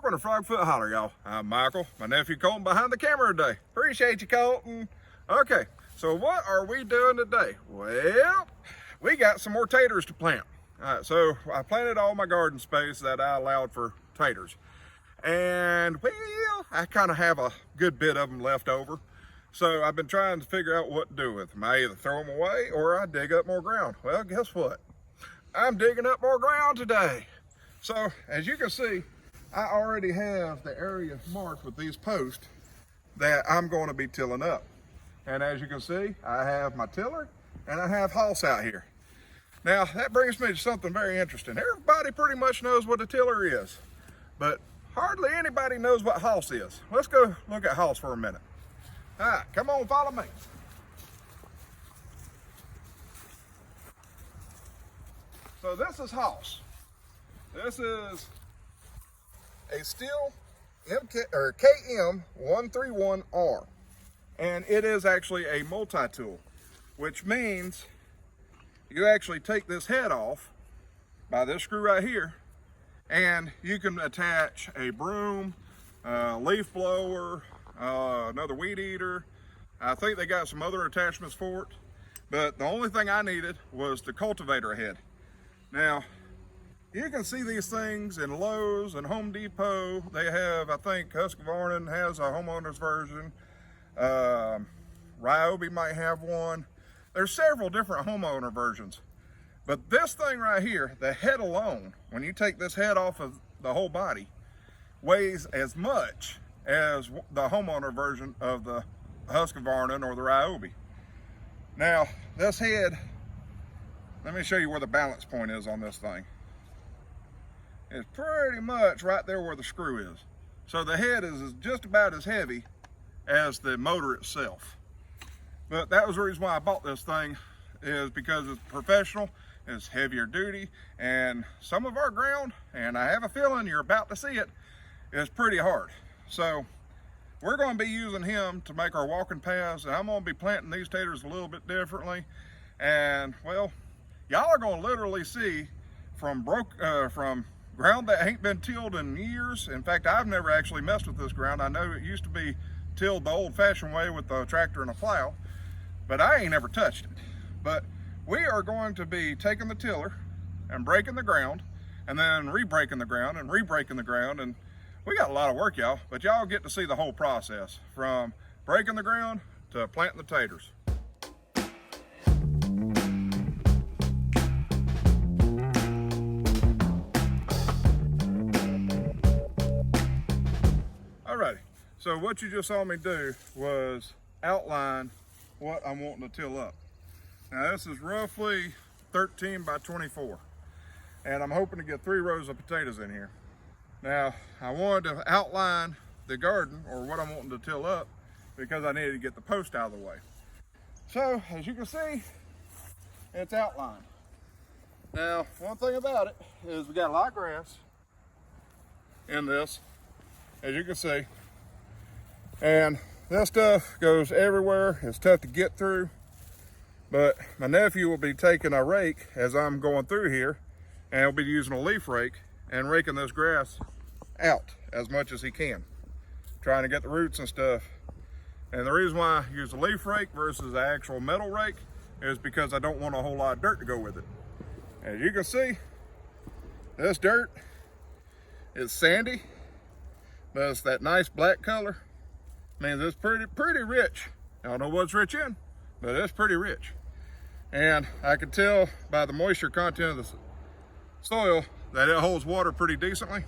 Welcome to Frogfoot Holler, y'all. I'm Michael, my nephew Colton behind the camera today. Appreciate you, Colton. Okay, so what are we doing today? Well, we got some more taters to plant. All right, so I planted all my garden space that I allowed for taters. And well, I kind of have a good bit of them left over. So I've been trying to figure out what to do with them. I either throw them away or I dig up more ground. Well, guess what? I'm digging up more ground today. So as you can see, I already have the area marked with these posts that I'm going to be tilling up. And as you can see, I have my tiller and I have hoss out here. Now that brings me to something very interesting. Everybody pretty much knows what a tiller is, but hardly anybody knows what hoss is. Let's go look at hoss for a minute. All right, come on, follow me. So this is hoss. This is a steel KM131R, and it is actually a multi-tool, which means you actually take this head off by this screw right here, and you can attach a broom, leaf blower, another weed eater. I think they got some other attachments for it, but the only thing I needed was the cultivator head. Now, you can see these things in Lowe's and Home Depot. They have, I think Husqvarna has a homeowner's version. Ryobi might have one. There's several different homeowner versions. But this thing right here, the head alone, when you take this head off of the whole body, weighs as much as the homeowner version of the Husqvarna or the Ryobi. Now, this head, let me show you where the balance point is on this thing. It's pretty much right there where the screw is. So the head is just about as heavy as the motor itself. But that was the reason why I bought this thing, is because it's professional, it's heavier duty, and some of our ground, and I have a feeling you're about to see it, is pretty hard. So we're going to be using him to make our walking paths, and I'm going to be planting these taters a little bit differently. And well, y'all are going to literally see from ground that ain't been tilled in years. In fact, I've never actually messed with this ground. I know it used to be tilled the old-fashioned way with a tractor and a plow, but I ain't ever touched it. But we are going to be taking the tiller and breaking the ground, and then re-breaking the ground and re-breaking the ground, and we got a lot of work, y'all, but y'all get to see the whole process from breaking the ground to planting the taters. Alrighty, so what you just saw me do was outline what I'm wanting to till up. Now this is roughly 13 by 24, and I'm hoping to get 3 rows of potatoes in here. Now I wanted to outline the garden, or what I'm wanting to till up, because I needed to get the post out of the way. So as you can see, it's outlined. Now one thing about it is we got a lot of grass in this, as you can see, and this stuff goes everywhere. It's tough to get through, but my nephew will be taking a rake as I'm going through here, and he'll be using a leaf rake and raking this grass out as much as he can, trying to get the roots and stuff. And the reason why I use a leaf rake versus the actual metal rake is because I don't want a whole lot of dirt to go with it. As you can see, this dirt is sandy, but it's that nice black color. Means it's pretty rich. I don't know what's rich in, but it's pretty rich. And I can tell by the moisture content of the soil that it holds water pretty decently.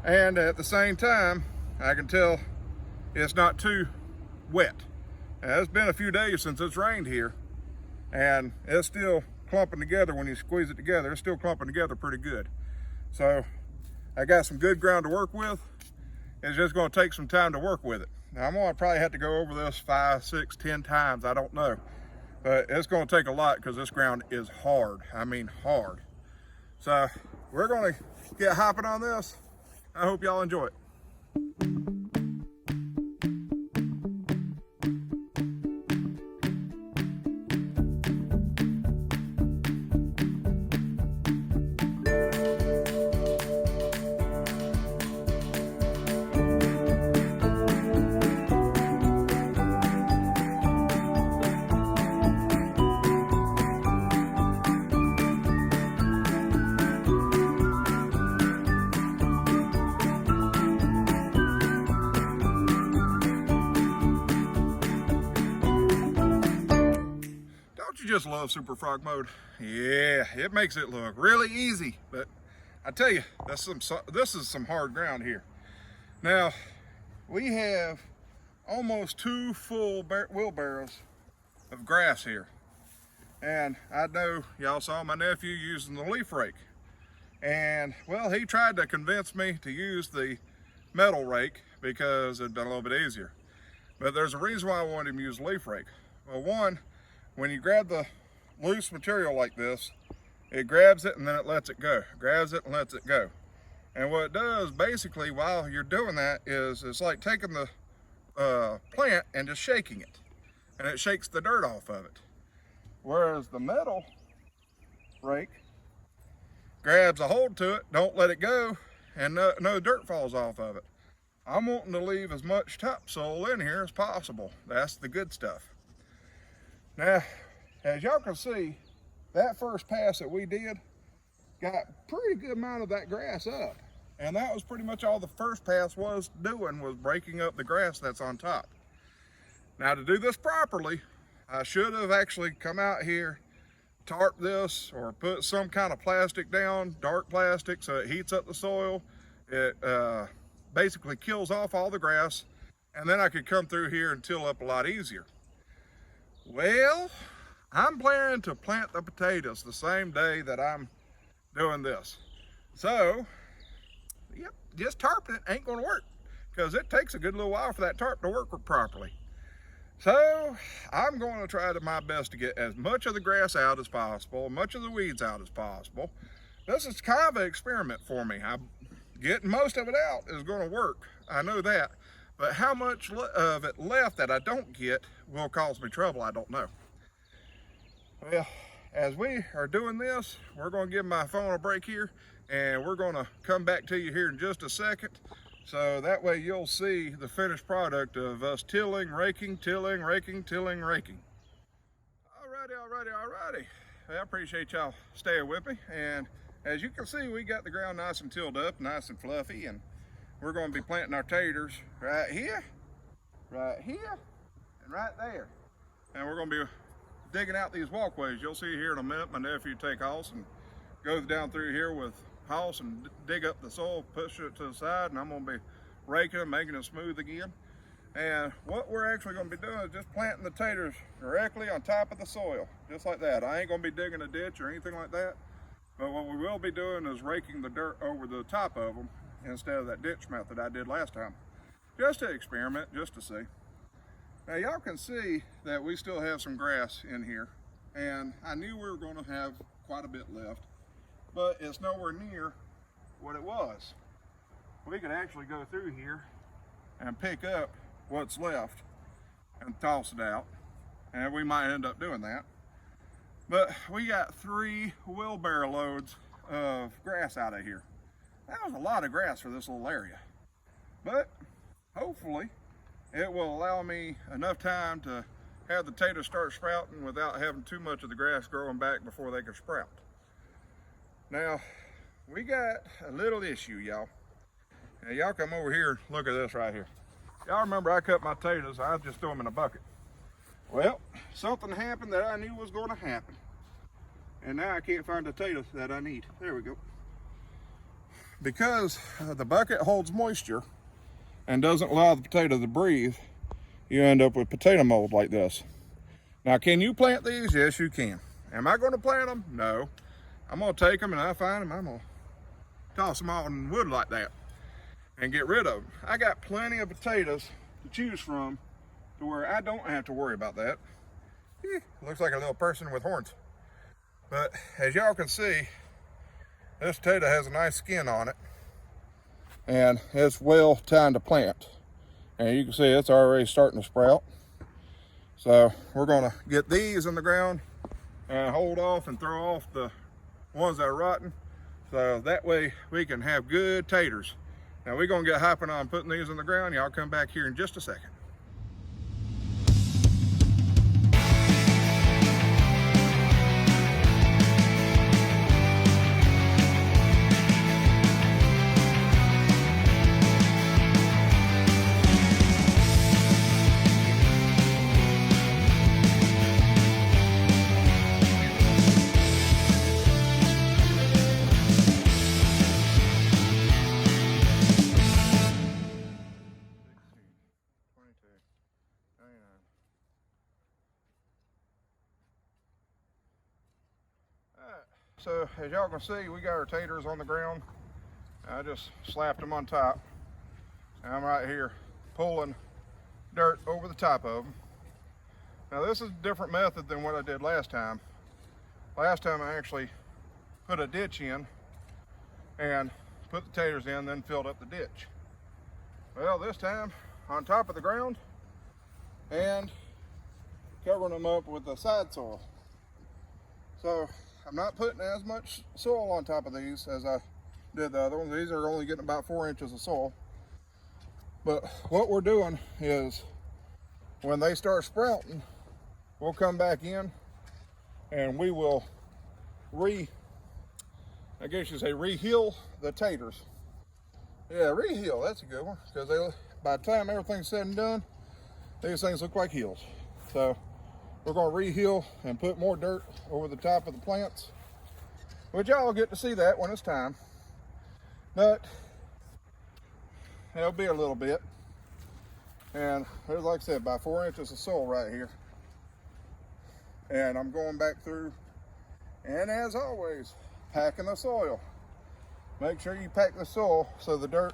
And at the same time, I can tell it's not too wet. Now, it's been a few days since it's rained here, and it's still clumping together. When you squeeze it together, it's still clumping together pretty good. So I got some good ground to work with. It's just going to take some time to work with it. Now I'm going to probably have to go over this 5, 6, 10 times. I don't know, but it's going to take a lot because this ground is hard. I mean hard. So we're going to get hopping on this. I hope y'all enjoy it. just love Super Frog mode. Yeah, it makes it look really easy, but I tell you, this is some hard ground here. Now, we have almost 2 full wheelbarrows of grass here. And I know y'all saw my nephew using the leaf rake. And well, he tried to convince me to use the metal rake because it'd been a little bit easier. But there's a reason why I wanted him to use the leaf rake. Well, one, when you grab the loose material like this, it grabs it and then it lets it go. Grabs it and lets it go. And what it does basically while you're doing that is it's like taking the plant and just shaking it. And it shakes the dirt off of it. Whereas the metal rake grabs a hold to it, don't let it go, and no dirt falls off of it. I'm wanting to leave as much topsoil in here as possible. That's the good stuff. Now, as y'all can see, that first pass that we did got a pretty good amount of that grass up. And that was pretty much all the first pass was doing, was breaking up the grass that's on top. Now, to do this properly, I should have actually come out here, tarp this, or put some kind of plastic down, dark plastic, so it heats up the soil. It basically kills off all the grass, and then I could come through here and till up a lot easier. Well, I'm planning to plant the potatoes the same day that I'm doing this. So, yep, just tarping it ain't gonna work because it takes a good little while for that tarp to work properly. So, I'm going to try my best to get as much of the grass out as possible, much of the weeds out as possible. This is kind of an experiment for me. Getting most of it out is going to work. I know that. But how much of it left that I don't get will cause me trouble, I don't know. Well, as we are doing this, we're going to give my phone a break here, and we're going to come back to you here in just a second. So that way you'll see the finished product of us tilling, raking, tilling, raking, tilling, raking. Alrighty. I appreciate y'all staying with me. And as you can see, we got the ground nice and tilled up, nice and fluffy, and we're going to be planting our taters right here, and right there. And we're going to be digging out these walkways. You'll see here in a minute my nephew take Hoss and goes down through here with Hoss and dig up the soil, push it to the side, and I'm going to be raking it, making it smooth again. And what we're actually going to be doing is just planting the taters directly on top of the soil, just like that. I ain't going to be digging a ditch or anything like that, but what we will be doing is raking the dirt over the top of them instead of that ditch method I did last time. Just to experiment, just to see. Now y'all can see that we still have some grass in here, and I knew we were going to have quite a bit left, but it's nowhere near what it was. We could actually go through here and pick up what's left and toss it out, and we might end up doing that. But we got 3 wheelbarrow loads of grass out of here. That was a lot of grass for this little area, but hopefully it will allow me enough time to have the taters start sprouting without having too much of the grass growing back before they can sprout. Now, we got a little issue, y'all. Now, y'all come over here and look at this right here. Y'all remember I cut my taters, I just threw them in a bucket. Well, something happened that I knew was going to happen. And now I can't find the taters that I need. There we go. Because the bucket holds moisture and doesn't allow the potato to breathe, you end up with potato mold like this. Now, can you plant these? Yes, you can. Am I going to plant them? No. I'm going to take them and I find them, I'm going to toss them all in wood like that and get rid of them. I got plenty of potatoes to choose from to where I don't have to worry about that. Looks like a little person with horns. But as y'all can see, this potato has a nice skin on it and it's well time to plant. And you can see it's already starting to sprout. So we're going to get these in the ground and hold off and throw off the ones that are rotten, so that way we can have good taters. Now we're going to get hopping on putting these in the ground. Y'all come back here in just a second. So as y'all can see, we got our taters on the ground. I just slapped them on top. I'm right here pulling dirt over the top of them. Now this is a different method than what I did last time. Last time I actually put a ditch in and put the taters in, then filled up the ditch. Well, this time on top of the ground and covering them up with the side soil. So I'm not putting as much soil on top of these as I did the other ones. These are only getting about 4 inches of soil. But what we're doing is when they start sprouting, we'll come back in and we will reheal the taters. Yeah, reheal, that's a good one, because by the time everything's said and done, these things look like heels. So we're going to reheal and put more dirt over the top of the plants, which y'all will get to see that when it's time. But it'll be a little bit. And there's, like I said, about 4 inches of soil right here. And I'm going back through, and as always, packing the soil. Make sure you pack the soil so the dirt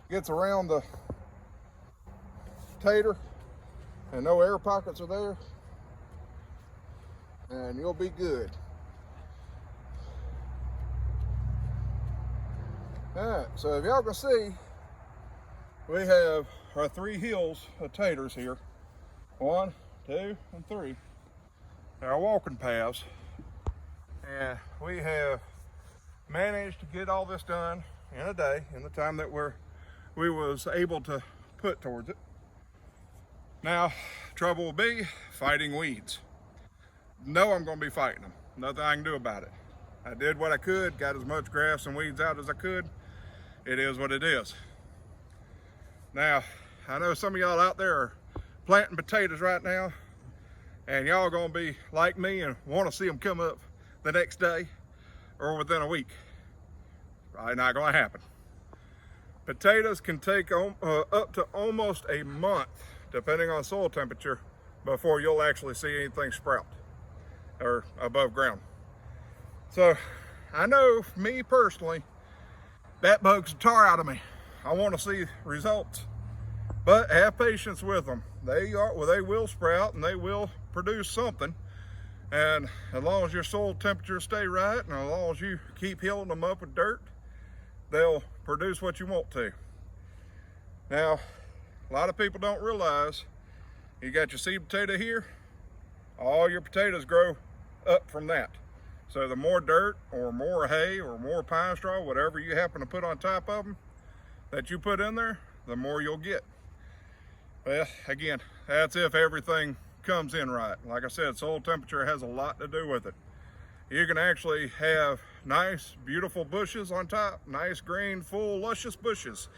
gets around the tater and no air pockets are there, and you'll be good. Alright, so if y'all can see, we have our 3 hills of taters here. 1, 2, and 3. Our walking paths. And we have managed to get all this done in a day, in the time that we was able to put towards it. Now, trouble will be fighting weeds. No, I'm going to be fighting them. Nothing I can do about it. I did what I could, got as much grass and weeds out as I could. It is what it is. Now, I know some of y'all out there are planting potatoes right now, and y'all gonna be like me and want to see them come up the next day or within a week. Probably not gonna happen. Potatoes can take up to almost a month, depending on soil temperature, before you'll actually see anything sprout or above ground. So I know, for me personally, that bugs the tar out of me. I want to see results, but have patience with them. They will sprout and they will produce something. And as long as your soil temperatures stay right, and as long as you keep healing them up with dirt, they'll produce what you want to. Now, a lot of people don't realize you got your seed potato here, all your potatoes grow up from that. So the more dirt or more hay or more pine straw, whatever you happen to put on top of them that you put in there, the more you'll get. Well, again, that's if everything comes in right. Like I said, soil temperature has a lot to do with it. You can actually have nice, beautiful bushes on top, nice green, full, luscious bushes.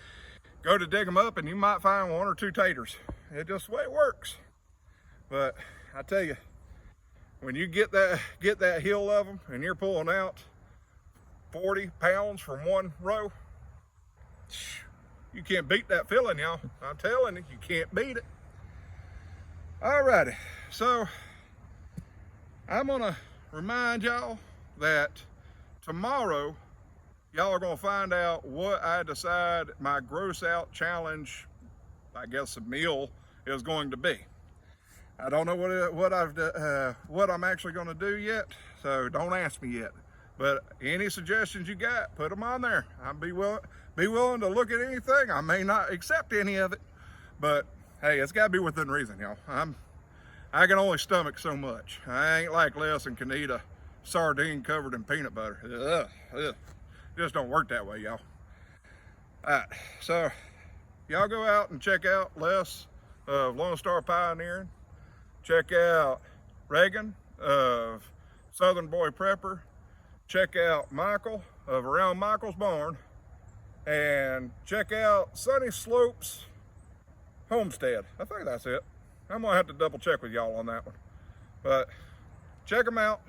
Go to dig them up and you might find 1 or 2 taters. It's just the way it works. But I tell you, when you get that hill of them and you're pulling out 40 pounds from one row, you can't beat that feeling, y'all. I'm telling you, you can't beat it. Alrighty, so I'm gonna remind y'all that tomorrow y'all are gonna find out what I decide my gross out challenge, I guess a meal, is going to be. I don't know what I'm actually going to do yet, so don't ask me yet. But any suggestions you got, put them on there. I'll be willing to look at anything. I may not accept any of it, but hey, it's got to be within reason, y'all. I can only stomach so much. I ain't like Les and can eat a sardine covered in peanut butter. Ugh. Just don't work that way, y'all. All right, so y'all go out and check out Les of Lone Star Pioneering. Check out Reagan of Southern Boy Prepper. Check out Michael of Around Michael's Barn. And check out Sunny Slopes Homestead. I think that's it. I'm gonna have to double check with y'all on that one. But check them out.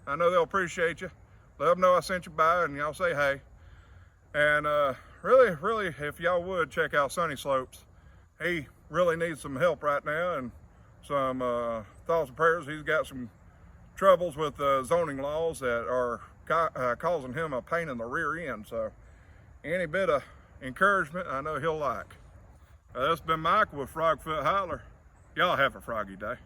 I know they'll appreciate you. Let them know I sent you by and y'all say hey. And really, if y'all would check out Sunny Slopes. He really needs some help right now and some thoughts and prayers. He's got some troubles with zoning laws that are causing him a pain in the rear end. So any bit of encouragement I know he'll like. This has been Michael with Frogfoot Holler. Y'all have a froggy day.